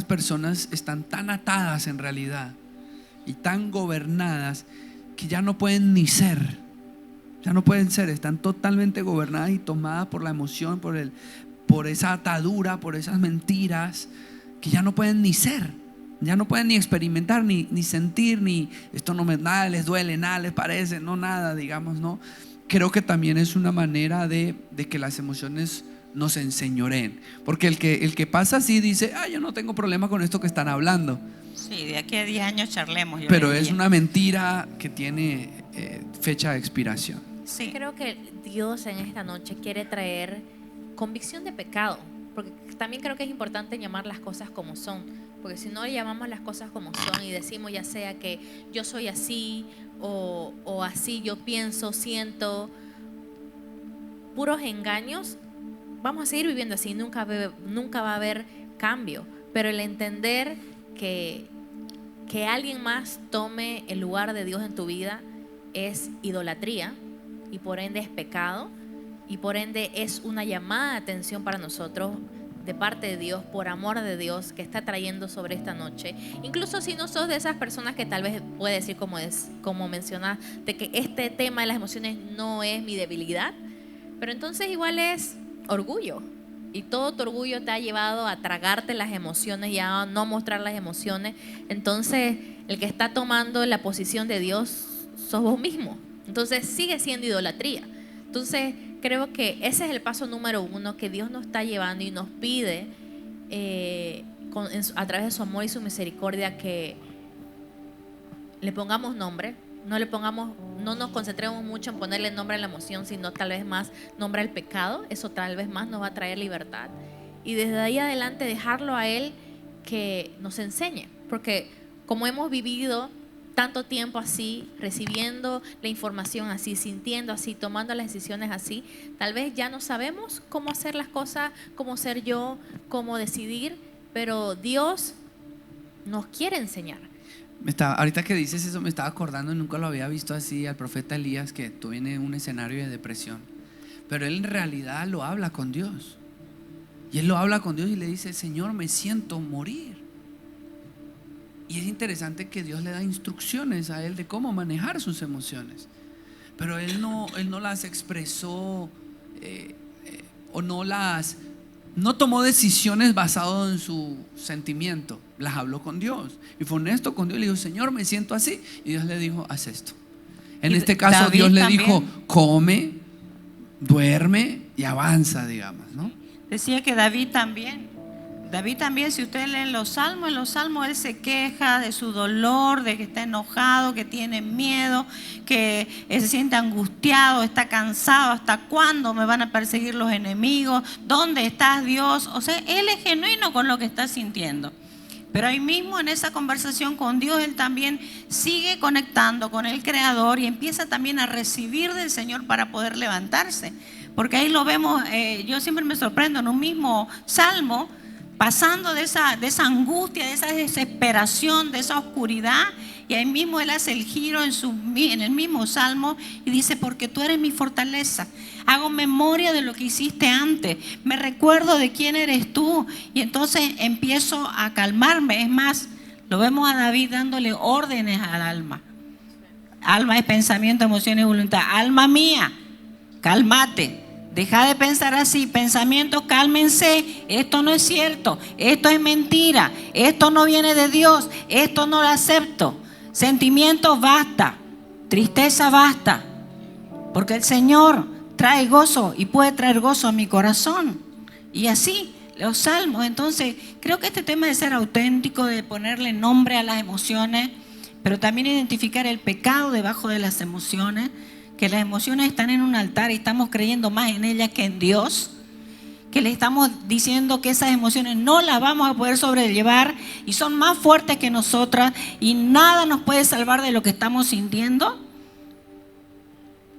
personas están tan atadas en realidad y tan gobernadas que ya no pueden ni ser. Ya no pueden ser, están totalmente gobernadas y tomadas por la emoción, por esa atadura, por esas mentiras, que ya no pueden ni ser, ya no pueden ni experimentar, ni sentir, ni esto no me, nada les duele, nada les parece, no nada, digamos, no. Creo que también es una manera de que las emociones nos enseñoreen, porque el que pasa así dice, yo no tengo problema con esto que están hablando. Sí, de aquí a 10 años charlemos. Pero es una mentira que tiene fecha de expiración. Sí. Creo que Dios en esta noche quiere traer convicción de pecado, porque también creo que es importante llamar las cosas como son, porque si no llamamos las cosas como son y decimos ya sea que yo soy así o así yo pienso, siento, puros engaños, vamos a seguir viviendo así, nunca va a haber cambio. Pero el entender que alguien más tome el lugar de Dios en tu vida es idolatría, y por ende es pecado, y por ende es una llamada de atención para nosotros de parte de Dios, por amor de Dios, que está trayendo sobre esta noche. Incluso si no sos de esas personas que tal vez puede decir, como mencionas, de que este tema de las emociones no es mi debilidad, pero entonces igual es orgullo, y todo tu orgullo te ha llevado a tragarte las emociones y a no mostrar las emociones. Entonces el que está tomando la posición de Dios sos vos mismo. Entonces sigue siendo idolatría. Entonces creo que ese es el paso número 1 que Dios nos está llevando y nos pide a través de su amor y su misericordia, que le pongamos nombre. No nos concentremos mucho en ponerle nombre a la emoción, sino tal vez más nombre al pecado. Eso tal vez más nos va a traer libertad. Y desde ahí adelante dejarlo a Él que nos enseñe. Porque como hemos vivido tanto tiempo así, recibiendo la información así, sintiendo así, tomando las decisiones así, tal vez ya no sabemos cómo hacer las cosas, cómo ser yo, cómo decidir, pero Dios nos quiere enseñar. Ahorita que dices eso me estaba acordando, nunca lo había visto así, al profeta Elías, que viene en un escenario de depresión, pero él en realidad lo habla con Dios, y él lo habla con Dios y le dice: Señor, me siento morir. Y es interesante que Dios le da instrucciones a él de cómo manejar sus emociones, pero él no las expresó o no tomó decisiones basadas en su sentimiento, las habló con Dios y fue honesto con Dios. Le dijo: Señor, me siento así, y Dios le dijo: haz esto. En este caso David Dios le dijo: come, duerme y avanza, digamos, ¿no? Decía que David también, si ustedes leen en los salmos él se queja de su dolor, de que está enojado, que tiene miedo, que se siente angustiado, está cansado. ¿Hasta cuándo me van a perseguir los enemigos? ¿Dónde estás, Dios? O sea, él es genuino con lo que está sintiendo. Pero ahí mismo en esa conversación con Dios, él también sigue conectando con el Creador y empieza también a recibir del Señor para poder levantarse. Porque ahí lo vemos, yo siempre me sorprendo en un mismo salmo, pasando de esa angustia, de esa desesperación, de esa oscuridad, y ahí mismo él hace el giro en el mismo salmo y dice: porque tú eres mi fortaleza, hago memoria de lo que hiciste antes, me recuerdo de quién eres tú, y entonces empiezo a calmarme. Es más, lo vemos a David dándole órdenes al alma. Alma es pensamiento, emoción y voluntad. Alma mía, cálmate. Deja de pensar así. Pensamientos, cálmense. Esto no es cierto. Esto es mentira. Esto no viene de Dios. Esto no lo acepto. Sentimientos, basta. Tristeza, basta. Porque el Señor trae gozo y puede traer gozo a mi corazón. Y así, los salmos. Entonces, creo que este tema de ser auténtico, de ponerle nombre a las emociones, pero también identificar el pecado debajo de las emociones. Que las emociones están en un altar y estamos creyendo más en ellas que en Dios, que le estamos diciendo que esas emociones no las vamos a poder sobrellevar y son más fuertes que nosotras y nada nos puede salvar de lo que estamos sintiendo.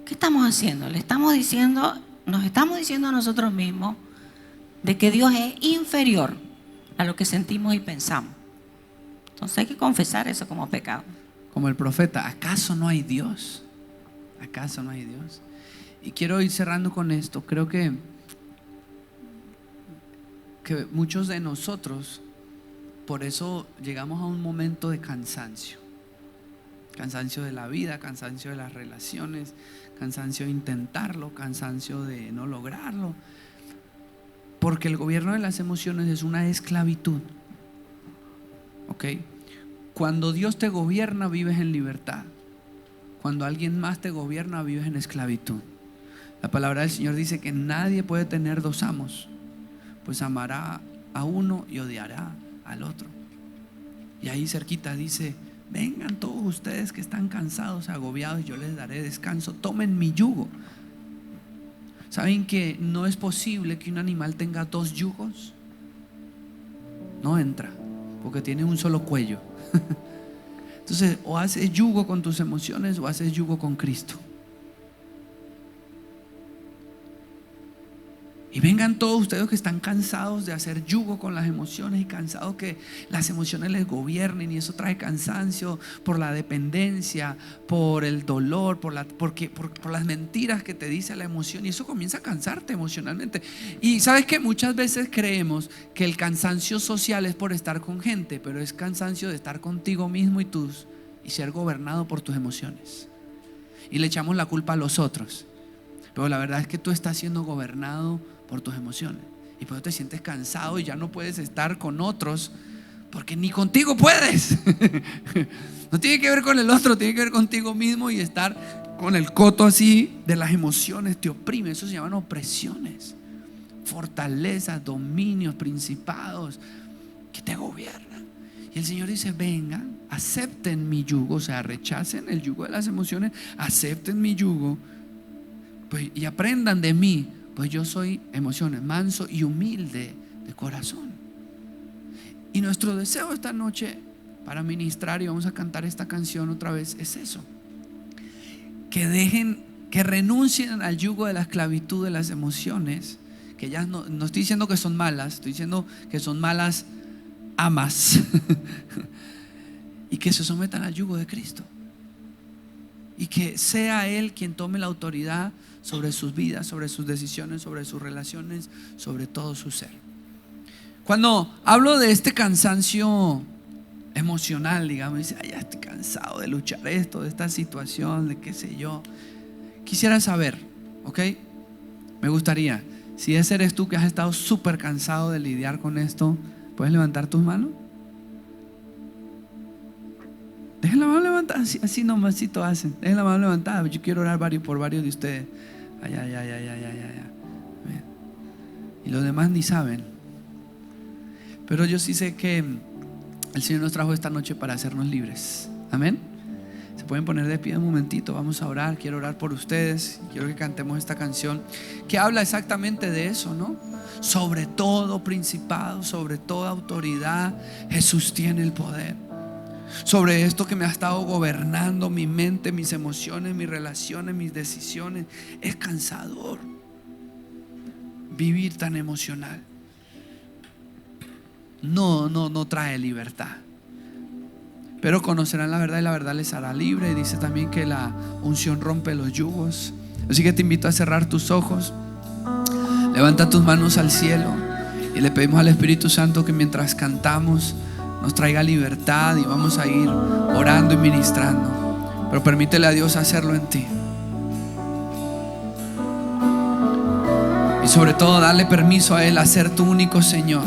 ¿Qué estamos haciendo? Nos estamos diciendo a nosotros mismos de que Dios es inferior a lo que sentimos y pensamos. Entonces hay que confesar eso como pecado. Como el profeta: ¿acaso no hay Dios? ¿Acaso no hay Dios? Y quiero ir cerrando con esto. Creo que muchos de nosotros, por eso llegamos a un momento de cansancio. Cansancio de la vida, cansancio de las relaciones, cansancio de intentarlo, cansancio de no lograrlo. Porque el gobierno de las emociones es una esclavitud. ¿Ok? Cuando Dios te gobierna, vives en libertad. Cuando alguien más te gobierna, vives en esclavitud. La palabra del Señor dice que nadie puede tener dos amos, pues amará a uno y odiará al otro. Y ahí cerquita dice: vengan todos ustedes que están cansados, agobiados, y yo les daré descanso. Tomen mi yugo. ¿Saben que no es posible que un animal tenga dos yugos? No entra, porque tiene un solo cuello. Entonces, o haces yugo con tus emociones o haces yugo con Cristo. Y vengan todos ustedes que están cansados de hacer yugo con las emociones y cansados que las emociones les gobiernen, y eso trae cansancio por la dependencia, por el dolor, por las mentiras que te dice la emoción, y eso comienza a cansarte emocionalmente. Y sabes que muchas veces creemos que el cansancio social es por estar con gente, pero es cansancio de estar contigo mismo y ser gobernado por tus emociones. Y le echamos la culpa a los otros, pero la verdad es que tú estás siendo gobernado por tus emociones, y por eso te sientes cansado y ya no puedes estar con otros, porque ni contigo puedes. No tiene que ver con el otro, tiene que ver contigo mismo, y estar con el coto así de las emociones te oprime. Eso se llaman opresiones, fortalezas, dominios, principados que te gobiernan. Y el Señor dice: vengan, acepten mi yugo. O sea, rechacen el yugo de las emociones, acepten mi yugo, pues, y aprendan de mí, pues yo soy, emociones, manso y humilde de corazón. Y nuestro deseo esta noche para ministrar, y vamos a cantar esta canción otra vez, es eso: que renuncien al yugo de la esclavitud de las emociones, que ya no estoy diciendo que son malas, estoy diciendo que son malas amas. Y que se sometan al yugo de Cristo, y que sea Él quien tome la autoridad sobre sus vidas, sobre sus decisiones, sobre sus relaciones, sobre todo su ser. Cuando hablo de este cansancio emocional, digamos, dice: ay, ya estoy cansado de luchar esto, de esta situación, de qué sé yo. Quisiera saber, ¿ok? Me gustaría, si ese eres tú que has estado súper cansado de lidiar con esto, ¿puedes levantar tus manos? Dejen la mano levantada, así nomasito hacen. Dejen la mano levantada. Yo quiero orar por varios de ustedes. Ay. Y los demás ni saben. Pero yo sí sé que el Señor nos trajo esta noche para hacernos libres. Amén. Se pueden poner de pie un momentito. Vamos a orar. Quiero orar por ustedes. Quiero que cantemos esta canción que habla exactamente de eso, ¿no? Sobre todo principado, sobre toda autoridad, Jesús tiene el poder. Sobre esto que me ha estado gobernando mi mente, mis emociones, mis relaciones, mis decisiones. Es cansador vivir tan emocional. No trae libertad. Pero conocerán la verdad y la verdad les hará libre. Y dice también que la unción rompe los yugos. Así que te invito a cerrar tus ojos. Levanta tus manos al cielo y le pedimos al Espíritu Santo que mientras cantamos nos traiga libertad, y vamos a ir orando y ministrando. Pero permítele a Dios hacerlo en ti. Y sobre todo darle permiso a Él a ser tu único Señor.